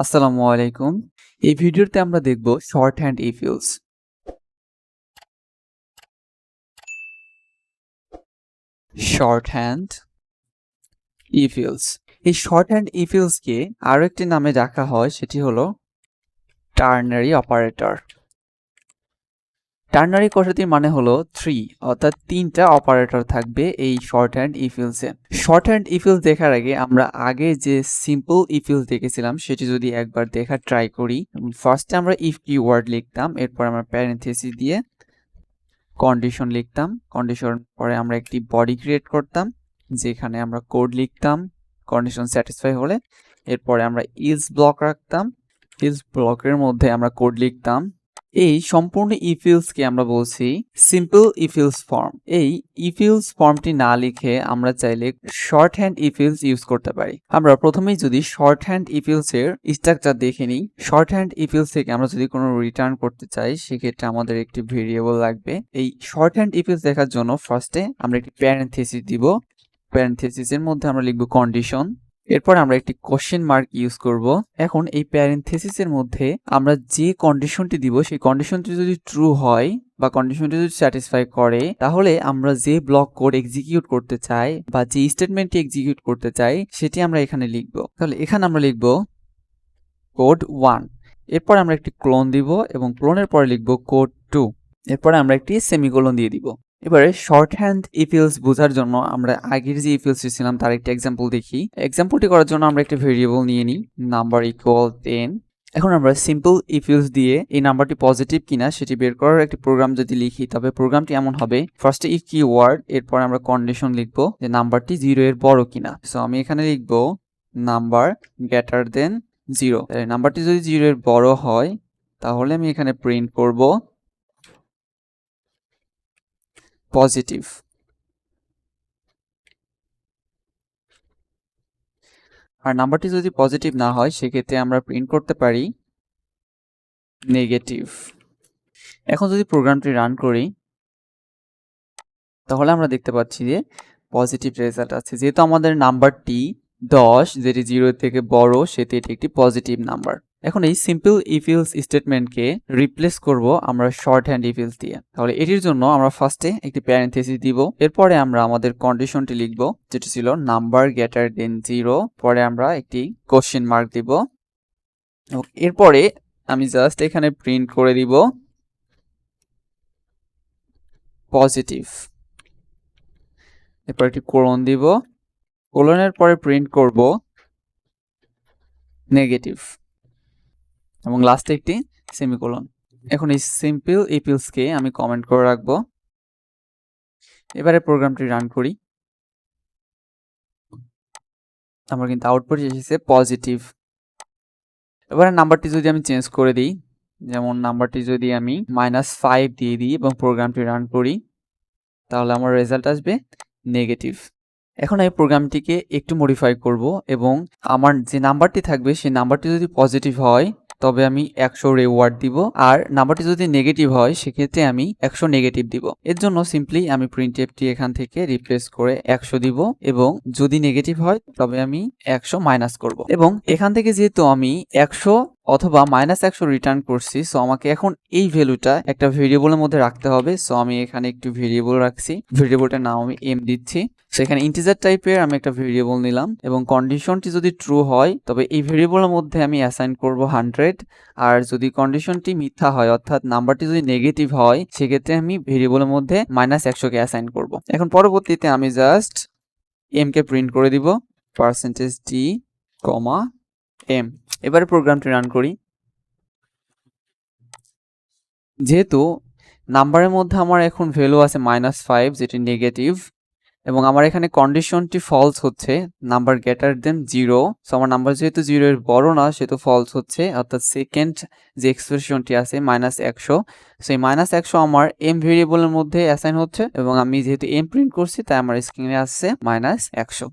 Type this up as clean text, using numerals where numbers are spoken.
আসসালামু আলাইকুম। এই ভিডিওতে আমরা দেখব শর্ট হ্যান্ড ইফিলস। শর্ট হ্যান্ড ইফিলস। এই শর্ট হ্যান্ড ইফিলসকে আরো একটি নামে ডাকা হয়, সেটি হলো টার্নারি অপারেটর। টার্নারি কথাটির মানে হলো 3, অর্থাৎ 3টা অপারেটর থাকবে এই short hand ইফিলসে। Short hand if else দেখার আগে আমরা আগে যে সিম্পল ইফিলস দেখেছিলাম সেটি যদি একবার দেখার ট্রাই করি। ফার্স্টে আমরা ইফ কিওয়ার্ড লিখতাম, এরপর আমরা প্যারেনথেসিস দিয়ে কন্ডিশন লিখতাম। কন্ডিশন পরে আমরা একটি বডি ক্রিয়েট করতাম যেখানে আমরা কোড লিখতাম কন্ডিশন স্যাটিসফাই হলে। এরপরে আমরা ইলস ব্লক রাখতাম, ইলস ব্লকের মধ্যে আমরা কোড লিখতাম। এই সম্পূর্ণ ইফিলসকে আমরা বলছি সিম্পল ইফিলস ফর্ম। এই ইফিলস ফর্মটি না লিখে আমরা চাইলে শর্ট হ্যান্ড ইফিলস ইউজ করতে পারি। আমরা প্রথমেই যদি শর্ট হ্যান্ড ইফিলস এর স্ট্রাকচার দেখে নিই। শর্ট হ্যান্ড ইফিলস থেকে আমরা যদি কোনো রিটার্ন করতে চাই সেক্ষেত্রে আমাদের একটি ভেরিয়েবল লাগবে। এই শর্ট হ্যান্ড ইফিলস দেখার জন্য ফার্স্টে আমরা একটি প্যারেনথেসিস দিব। প্যারেনথেসিসের মধ্যে আমরা লিখব কন্ডিশন। এরপর আমরা একটি কোশ্চেন মার্ক ইউজ করব। এখন এই প্যারেনথেসিসের মধ্যে আমরা যে কন্ডিশনটি দিব সেই কন্ডিশনটি যদি ট্রু হয় বা কন্ডিশনটি যদি স্যাটিসফাই করে, তাহলে আমরা যে ব্লক কোড এক্সিকিউট করতে চাই বা যে স্টেটমেন্টটি এক্সিকিউট করতে চাই সেটি আমরা এখানে লিখব। তাহলে এখানে আমরা লিখব কোড 1। এরপর আমরা একটি ক্লোন দিব এবং ক্লোনের পরে লিখব কোড 2। এরপরে আমরা একটি সেমিকোলন দিয়ে দিব। এবারে শর্ট হ্যান্ড ইফিলস বোঝার জন্য আমরা আগের যে ইফিলসটি ছিলাম তার একটি এক্সাম্পল দেখি। এক্সাম্পলটি করার জন্য আমরা একটা ভেরিয়েবল নিয়ে নিই, নাম্বার ইকুয়াল 10। এখন আমরা সিম্পল ইফিলস দিয়ে এই নাম্বারটি পজিটিভ কিনা সেটি বের করার একটি প্রোগ্রাম যদি লিখি, তবে প্রোগ্রামটি এমন হবে ফার্স্টে ইফ কিওয়ার্ড, এরপর আমরা কন্ডিশন লিখব যে নাম্বারটি 0 এর বড় কিনা। সো আমি এখানে লিখব নাম্বার গ্রেটার দেন 0। নাম্বারটি যদি 0 এর বড় হয় তাহলে আমি এখানে প্রিন্ট করব পজিটিভ। আর নাম্বারটি যদি পজিটিভ না হয় সেক্ষেত্রে আমরা প্রিন্ট করতে পারি নেগেটিভ। এখন যদি প্রোগ্রামটি রান করি তাহলে আমরা দেখতে পাচ্ছি যে পজিটিভ রেজাল্ট আছে। যেহেতু আমাদের নাম্বারটি 10, যেটি 0 থেকে বড়, সেটি এটি একটি পজিটিভ নাম্বার। এখন এই সিম্পল ইফিলস স্টেটমেন্টকে রিপ্লেস করব আমরা শর্ট হ্যান্ড ইফিলস দিয়ে। তাহলে এটির জন্য আমরা ফার্স্টে একটি প্যারেনথেসিস দিব, এরপরে আমরা আমাদের কন্ডিশনটি লিখব যেটি ছিল নাম্বার গ্রেটার দেন 0। পরে আমরা একটি কোশ্চেন মার্ক দিব। এরপরে আমি জাস্ট এখানে প্রিন্ট করে দিব পজিটিভ। এরপর একটি কোলন দিব, কোলনের পরে প্রিন্ট করব নেগেটিভ এবং লাস্টে একটি সেমিকোলন। এখন এই সিম্পল ইফিলসকে আমি কমেন্ট করে রাখবো। এবারে প্রোগ্রামটি রান করি, আমার কিন্তু আউটপুট এসেছে পজিটিভ। এবারে নাম্বারটি যদি আমি চেঞ্জ করে দিই, যেমন নাম্বারটি যদি আমি -5 দিয়ে দিই এবং প্রোগ্রামটি রান করি, তাহলে আমার রেজাল্ট আসবে নেগেটিভ। এখন এই প্রোগ্রামটিকে একটু মডিফাই করব এবং আমার যে নাম্বারটি থাকবে সেই নাম্বারটি যদি পজিটিভ হয় তবে আমি 100 রিওয়ার্ড দিব, আর নাম্বারটি যদি নেগেটিভ হয় সেক্ষেত্রে আমি 100 নেগেটিভ দিব। এর জন্য সিম্পলি আমি প্রিন্টএফটি এখান থেকে রিপ্লেস করে 100 দিব এবং যদি নেগেটিভ হয় তবে আমি 100 মাইনাস করব। এবং এখান থেকে যেহেতু আমি 100 অথবা -100 রিটার্ন করছি, সো আমাকে এখন এই ভ্যালুটা একটা ভেরিয়েবলের মধ্যে রাখতে হবে। সো আমি এখানে একটু ভেরিয়েবল রাখছি, ভেরিয়েবলটার নাম আমি m দিচ্ছি। সেখানে ইন্টিজার টাইপের আমি একটা ভেরিয়েবল নিলাম এবং কন্ডিশনটি যদি ট্রু হয় তবে এই ভেরিয়েবলের মধ্যে আমি অ্যাসাইন করব 100, আর যদি কন্ডিশনটি মিথ্যা হয় অর্থাৎ নাম্বারটি যদি নেগেটিভ হয় সেক্ষেত্রে আমি ভেরিয়েবলের মধ্যে -100 কে অ্যাসাইন করব। এখন পরবর্তীতে আমি জাস্ট m কে প্রিন্ট করে দিব %d, m। এবারে প্রোগ্রামটি রান করি। যেহেতু নাম্বারের মধ্যে আমার এখন ভ্যালু আছে -5 যেটি নেগেটিভ এবং আমার এখানে কন্ডিশনটি ফলস হচ্ছে, নাম্বার গ্রেটার দেন 0। সো আমার নাম্বার যেহেতু 0 এর বড় না সেহেতু ফলস হচ্ছে, অর্থাৎ সেকেন্ড যে এক্সপ্রেশনটি আছে -100, সেই -100 আমার m ভেরিয়েবলের মধ্যে অ্যাসাইন হচ্ছে এবং আমি যেহেতু m প্রিন্ট করছি তাই আমার স্ক্রিনে আসছে -100।